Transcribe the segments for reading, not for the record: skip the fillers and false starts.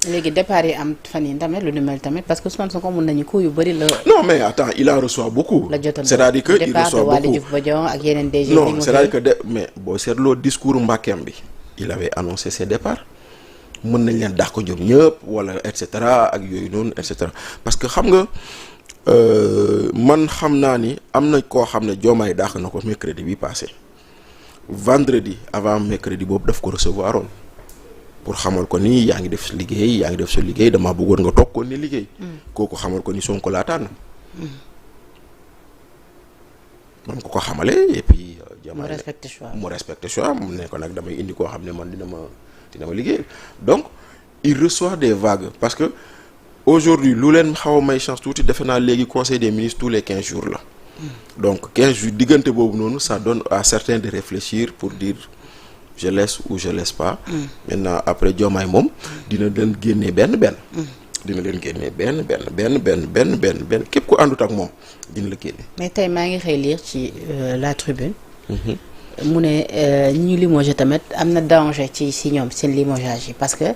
léegi départ yi am fan yi tamit lu ni mel tamit parce que Ousmane Sonko mun nañu ko yu bëri la. non mais attends il en reçoit beaucoup. la jotal c'est-à-dire que il reçoit beaucoup Waly Diouf Bodiang ak yeneen DG. non c'est-à-dire que mais boo seetloo discours Mbackeem bi il avait annoncé ses départs mën nañ leen dàq ko ñoom ñëpp wala et cetera ak yooyu noonu et cetera parce que xam nga man xam naa ni am na koo xam ne Diomaye dàq na ko mercredi bi passé vendredi avant mercredi boobu daf ko recevoir oon pour xamal ko ni yaa ngi def sa liggéey damaa bëggoon nga toog ko ni liggéey. kooku xamal ko ni Sonko laa tànn. man ko xamale et puis. mu respecté choix mu ne ko nag damay indi koo xam ne man dina ma liggéey donc il reçoit des vagues parce que aujourd'hui lu leen xaw a may chance tuuti defe naa léegi conseil des ministres tous les 15 jours la. donc 15 jours diggante boobu noonu ça donne à certains de réfléchir pour dire. je laisse ou je laisse pas. Maintenant après Diomaye moom dina leen génnee benn dina leen génnee benn képp ku àndut ak moom dina la génne. mais tey maa ngi xëy lire ci la tribune. mu ne ñi ñu limogé tamit am na danger ci ñoom seen limogeage yi parce que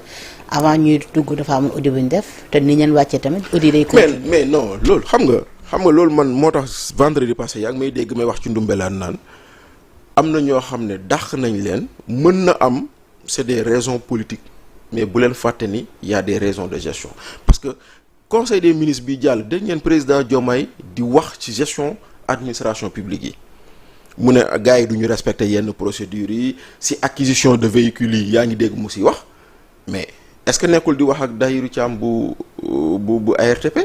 avant ñuy dugg dafa amoon audit bu ñu def te ni ñeen wàccee tamit audit day continuer. mais non loolu xam nga loolu man moo tax vendredi passé yaa ngi may dégg may wax ci ndumbelaan naan. am na ñoo xam ne dàq nañ leen mën na am c'est des raisons politiques mais bu leen fàtte ni y a des raisons de gestion parce que conseil des ministres bi jàll dégg ngeen président Diomaye di wax ci gestion administration publique yi mu ne gars yi du ñu respecter yenn procédures yi si acquisition de véhicules yi yaa ngi dégg mu si wax mais est-ce que nekkul di wax ak Dahirou Thiam bu ARTP.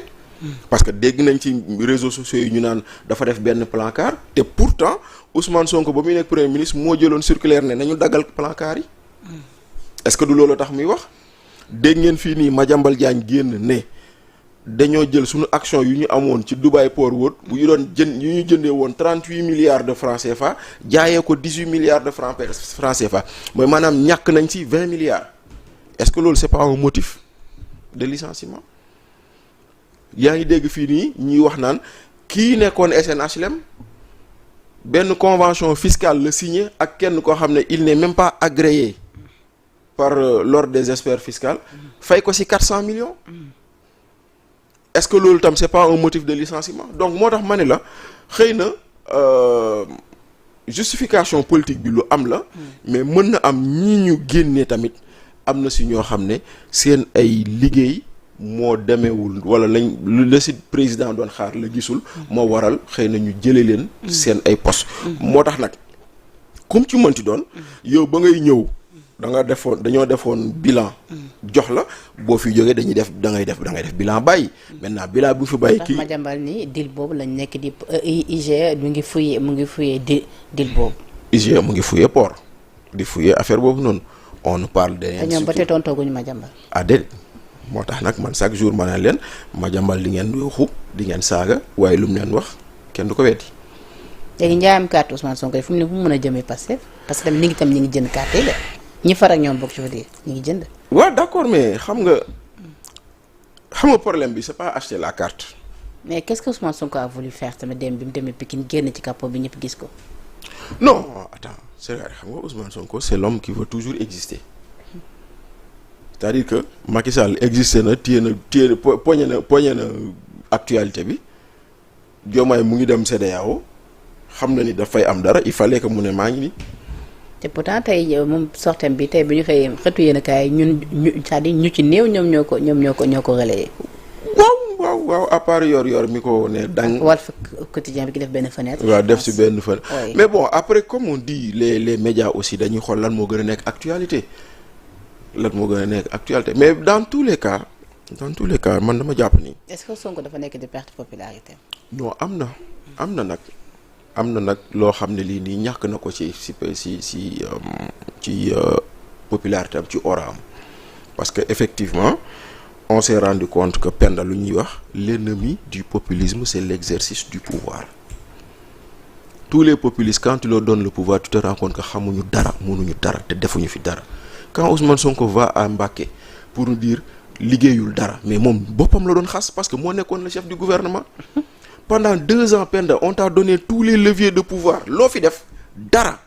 parce que dégg nañ ci réseaux sociaux yi ñu naan dafa def benn plan-car te pourtant Ousmane Sonko ba muy nekk premier ministre moo jëloon circulaire ne nañu daggal plan-car yi. est-ce que du loolu tax muy wax. dégg ngeen fii nii Madiambal Diagne génn ne dañoo jël suñu action yu ñu amoon ci Dubai Port World bu ñu doon yu ñu jëndee woon 38 milliards de francs CFA jaayee ko 18 milliards de francs CFA mooy maanaam ñàkk nañ ci 20 milliards. est-ce que loolu c'est pas un motif de licenciement. yaa ngi dégg fii nii ñuy wax naan kii nekkoon SNHLM benn convention fiscale la signé ak kenn koo xam ne il n'est même pas agréé par l'ordre des experts fiscaux fay ko ci 400 millions. est-ce que loolu tam c'est pas un motif de licenciement donc moo tax ma ne la xëy na justification politique bi lu am la. mais mën na am ñi ñu génnee tamit am na ci ñoo xam ne seen ay liggéey. moo demeewul wala lañ la si président doon xaar la gisul moo waral xëy na ñu jëlee leen seen ay poste moo tax nag comme ci mënti doon yow ba ngay ñëw dañoo defoon bilan jox la boo fi jógee dañuy def da ngay def bilan bàyyi maintenant bilan bu fi bàyyi kii ma jàmbal ni deal boobu lañ nekk di IGE mu ngi fuyee deal boobu IGE mu ngi fuyee port di fuyee affaire boobu noonu on parle de ñoom ba tey tontooguñu ma jàmbal moo tax nag man chaque jour ma ne leen Madiambal di ngeen yuuxu di ngeen saaga waaye lu mu leen wax kenn du ko weddi. léegi njaayam carte Ousmane Sonko fu mu mën a jëmee Pastef parce que tamit ñi ngi jënd carte yi la ñi far ak ñoom bokk ci fa di ñi ngi jënd. waaw d'accord mais xam nga problème bi c'est pas acheter la carte. mais qu'est-ce que Ousmane Sonko a voulu faire tamit bi mu demee Pikine génn ci capot bi ñëpp gis ko. non attends c'est vrai xam nga Ousmane Sonko c'est l'homme qui veut toujours exister. c'est-à-dire que Macky Sall existé na poñe na actualité bi Diomaye mu ngi dem CEDEAO xam na ni dafay am dara il fallait que mu ne maa ngi ni te pourtant tey moom sortem bi tey bi ñu xëyee xëtu yéen a kaay ñun c'est-à-dire ñu ci néew ñoom ñoo ko relayé. waaw à part yor mi ko ne dang Walf Quotidien bi ki def benn fenêtre. waaw def ci benn fenêtre. mais bon après comme on dit les médias aussi dañuy xool lan moo gën a nekk actualité. mais dans tous les cas man dama jàpp ni. est-ce que Sonko dafa nekk di perte popularité. non am na nag loo xam ne lii nii ñàkk na ko ci popularité am ci aura am parce que effectivement on s'est rendu compte que Penda lu ñuy wax l'ennemi du populisme c'est l'exercice du pouvoir tous les populistes quand tu leur donnes le pouvoir tu te rends compte que xamuñu dara mënuñu dara te defuñu fi dara. quand Ousmane Sonko va à Mbacké pour nous dire liggéeyul dara mais moom boppam la doon xas parce que moo nekkoon le chef du gouvernement pendant 2 ans Penda on t'a donné tous les leviers de pouvoir loo fi def dara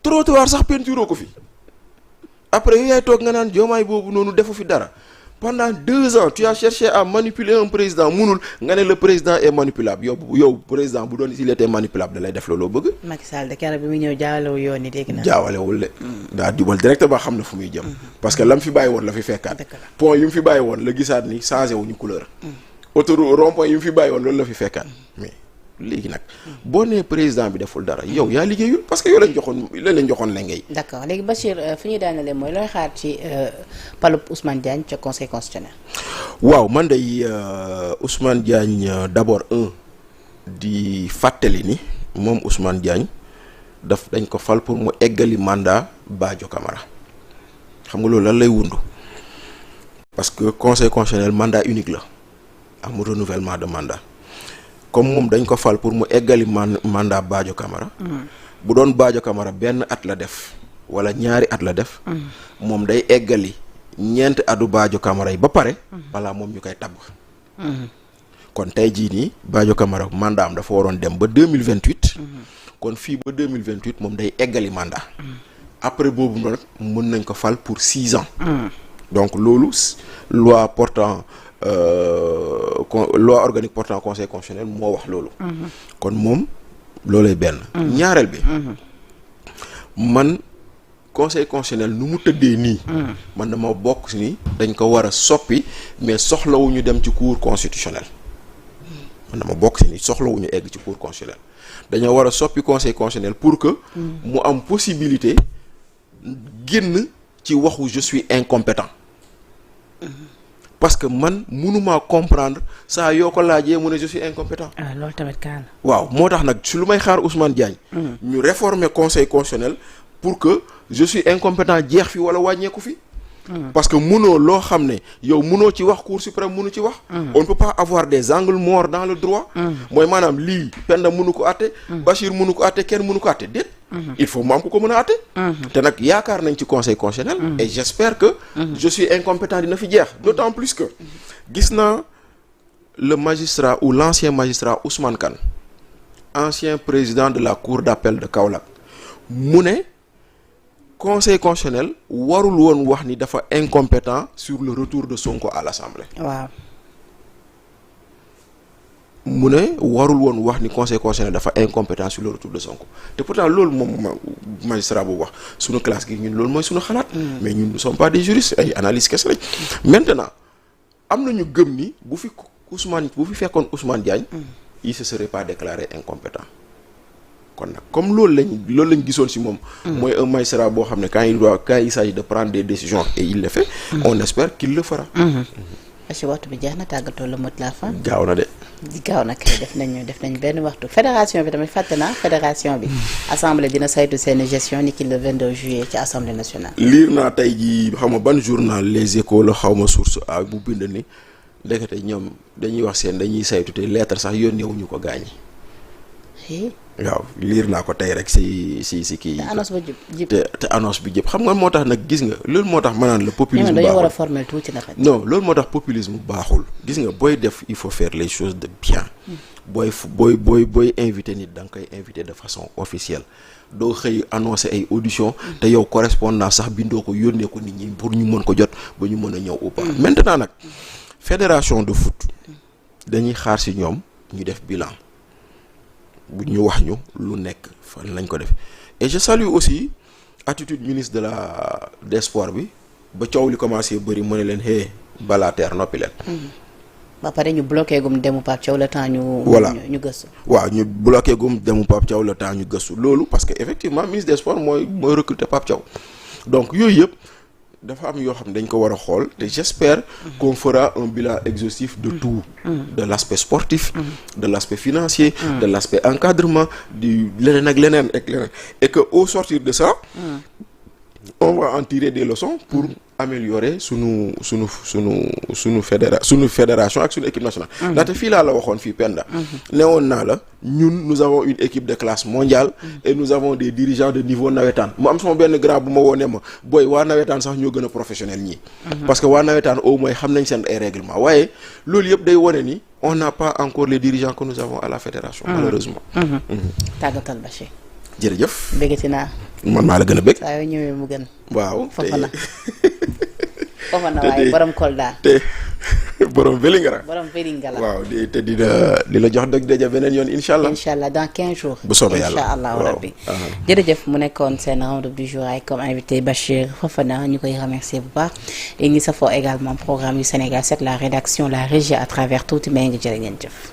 trottoir sax peinture ko fi après yow yaay toog nga naan Diomaye boobu noonu defu fi dara pendant 2 ans tu as cherché à manipuler un président munul nga ne le président est manipulable yow président bu doon s'il était manipulable da lay def looloo bëgg. Macky Sall de keroog bi mu ñëw jaawalewu yoon yi dégg na. jaawalewul de. daa jubal directement xam na fu muy jëm. parce que la mu fi bàyyi woon la fi fekkaat. point yu mu fi bàyyi woon la gisaat ni changé wuñu couleur. autoroute rond-point yu mu fi bàyyi woon loolu la fi fekkaat mais. léegi nag boo nee président bi deful dara yow yaa liggéeyul parce que yow lañ joxoon la ngay. d'accord léegi Bachir fi ñuy daanelee mooy looy xaar ci palub Ousmane Diagne ca conseil constitutionnel. waaw man day Ousmane Diagne d'abord di fàttali ni moom Ousmane Diagne dañ ko fal pour mu eggali mandat Badio Camara xam nga loolu lan lay wundu parce que conseil constitutionnel mandat unique la amul renouvellement de mandat. comme moom dañ ko fal pour mu eggali mandat Badio Camara. bu doon Badio Camara benn at la def wala ñaari at la def. moom day eggali ñeenti atu Badio Camara yi ba pare. balaa moom ñu koy tabb. kon tey jii nii Badio Camara mandat am dafa waroon dem ba 2028. kon fii ba 2028 moom day eggali mandat. après boobu nag mën nañ ko fal pour 6 ans. donc loolu loi portant. Loi organique portant conseil constitutionnel moo wax loolu. kon moom loolay benn. ñaareel bi. man conseil constitutionnel nu mu tëddee nii. man dama bokk si ni dañ ko war a soppi mais soxlawuñu dem ci cour constitutionnel. man dama bokk si ni soxlawuñu egg ci cour constitutionnel dañoo war a soppi conseil constitutionnel pour que. mu am possibilité génn ci waxu je suis incompétent. parce que man mënumaa comprendre saa yoo ko laajee mu ne je suis incompétent. loolu tamit kaan. waaw moo tax nag su lu may xaar Ousmane Diagne. ñu réformer conseil constitutionnel pour que je suis incompétent jeex fi wala wàññeeku fi. parce que mënoo loo xam ne yow mënoo ci wax cour suprême mënu ci wax. on ne peut pas avoir des angles morts dans le droit. mooy maanaam lii Penda mënu ko àtte. Bachir mënu ko àtte kenn mënu ko àtte déet. il faut mu am ku ko mën a àtte. te nag yaakaar nañ ci conseil constitutionnel. et j'espère que. je suis incompétent dina fi jeex. d'autant plus que gis naa le magistrat ou l'ancien magistrat Ousmane Kane ancien président de la cour d'appel de Kaolack mu ne conseil constitutionnel warul woon wax ni dafa incompétent sur le retour de Sonko à l'Assemblée. waaw. mu ne warul woon wax ni conseil constitutionnel dafa incompétent sur le retour de Sonko te pourtant loolu moom magistrat bu wax sunu classe gi ñun loolu mooy sunu xalaat. mais ñun ne sommes pas des juristes ay analystes kese lañ. maintenant am nañu gëm ni bu fi fekkoon Ousmane Diagne. il se serait pas déclaré incompétent. kon nag comme loolu lañ gisoon ci moom. mooy un magistrat boo xam ne quand il s'agit de prendre des décisions et il le fait. on espère qu'il le fera. parce que waxtu bi jeex na tàggatoo le mot de la fin. gaaw na de. gaaw na kay def nañ benn waxtu fédération bi tamit fàtte naa fédération bi. assemblée dina saytu seen gestion ni ki le 22 juillet ci assemblée nationale. liir naa tey jii xaw ma ban journal les échos la xaw ma source a bu bind ni ndekete ñoom dañuy wax dañuy saytu te lettre sax yónneewuñu ko gaañi. waaw liir naa ko tey rek si kii. te annonce ba jib te annonce bi jëpp xam nga moo tax nag gis nga loolu moo tax ma naan la populisme baaxul dañoo war a former tuuti nag. non loolu moo tax populisme baaxul gis nga booy def il faut faire les choses de bien. booy invité nit da nga koy invité de façon officielle doo xëy annoncer ay audition te yow correspondant sax bindoo ko yónnee ko nit ñi pour ñu mën ko jot ba ñu mën a ñëw ou pas. maintenant nag fédération de foot dañuy xaar si ñoom ñu def bilan. bu ñu wax ñu lu nekk fan lañ ko def et je salue aussi attitude ministre des sports bi ba coow li commencé bëri mu ne leen balaa teer noppi leen. ba pare ñu bloqué gum demu Pape Thiaw le temps ñu. voilà ñu gëstu. waaw ñu bloqué gum demu Pape Thiaw le temps ñu gëstu loolu parce que effectivement ministre des sports mooy recruter Pape Thiaw donc yooyu yëpp. dafa am yoo xam ne dañ ko war a xool te j'espère qu'on fera un bilan exhaustif de tout de l'aspect sportif de l'aspect financier de l'aspect encadrement du leneen ak leneen et que au sortir de ça on va en tirer des leçons pour améliorer sunu fédération ak sunu équipe nationale ndaxte fii laa la waxoon fii Penda newoon naa la ñun nous avons une équipe de classe mondiale et nous avons des dirigeants de niveau nawetaan mu am sama benn grand bu ma woonee ma booy waa nawetaan sax ñoo gën a professionnel ñii parce que waa nawetaan au moins xam nañ seen ay règlement waaye loolu yëpp day wone ni on n'a pas encore les dirigeants que nous avons à la fédération malheureusement tàggatal Bachir jërëjëf. bëggati naa. man maa la gën a bëgg. saa yoo ñëwee mu gën. waaw Fofana. Fofana waaye borom Kolda. te borom Vélingara. borom Vélingara. waaw te di la jox dëgg daja beneen yoon incha allah. incha allah dans 15 jours. bu soobee yàlla incha allahu rabbi. jërëjëf mu nekkoon seen round-up du jour ay comme invité Bachir Fofana ñu koy remercier bu baax et ñi safoo également programme yu Sénégal 7 la rédaction la régie à travers tuuti may ngi jërë ngeen jëf.